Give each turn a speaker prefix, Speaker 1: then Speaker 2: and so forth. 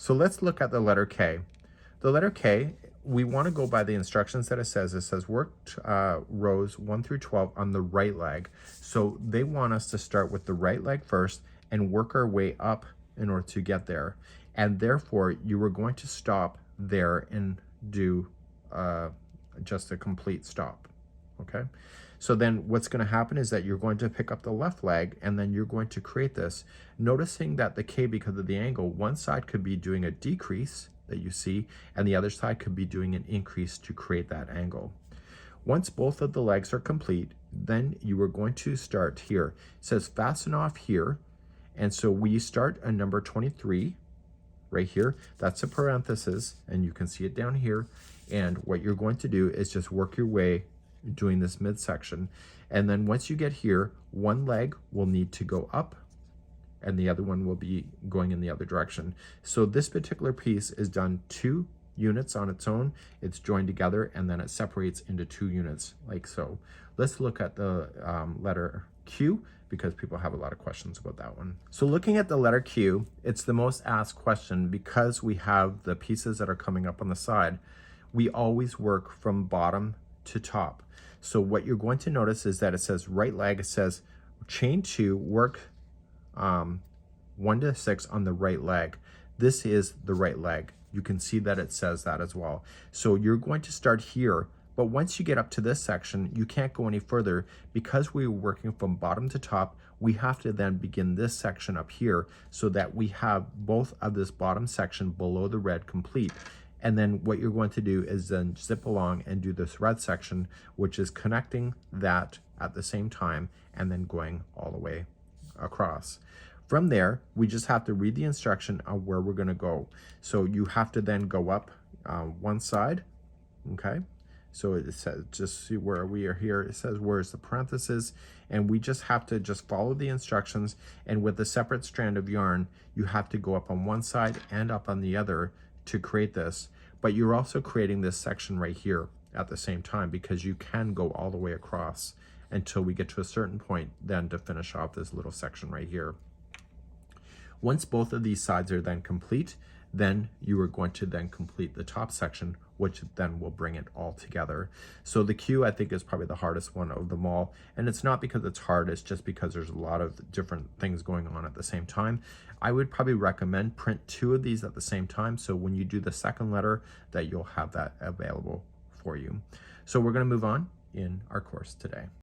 Speaker 1: So let's look at the letter K. The letter K, we want to go by the instructions that it says. It says work rows 1 through 12 on the right leg. So they want us to start with the right leg first and work our way up in order to get there. And therefore, you are going to stop there and do just a complete stop, okay? So then what's going to happen is that you're going to pick up the left leg and then you're going to create this, noticing that the K, because of the angle, one side could be doing a decrease that you see, and the other side could be doing an increase to create that angle. Once both of the legs are complete, then you are going to start here. It says fasten off here, and so we start at number 23 right here. That's a parenthesis, and you can see it down here. And what you're going to do is just work your way doing this midsection. And then once you get here, one leg will need to go up and the other one will be going in the other direction. So this particular piece is done 2 units on its own. It's joined together and then it separates into 2 units like so. Let's look at the letter Q, because people have a lot of questions about that one. So looking at the letter Q, it's the most asked question because we have the pieces that are coming up on the side. We always work from bottom to top. So what you're going to notice is that it says right leg, it says chain 2, work 1 to 6 on the right leg. This is the right leg. You can see that it says that as well. So you're going to start here, but once you get up to this section, you can't go any further because we're working from bottom to top. We have to then begin this section up here so that we have both of this bottom section below the red complete. And then what you're going to do is then zip along and do this red section, which is connecting that at the same time and then going all the way across. From there, we just have to read the instruction on where we're going to go. So you have to then go up one side, okay? So it says, just see where we are here, it says where's the parenthesis, and we just have to just follow the instructions, and with a separate strand of yarn, you have to go up on one side and up on the other to create this, but you're also creating this section right here at the same time because you can go all the way across until we get to a certain point then to finish off this little section right here. Once both of these sides are then complete, then you are going to then complete the top section, which then will bring it all together. So the Q, I think, is probably the hardest one of them all. And it's not because it's hard, it's just because there's a lot of different things going on at the same time. I would probably recommend print 2 of these at the same time. So when you do the second letter, that you'll have that available for you. So we're gonna move on in our course today.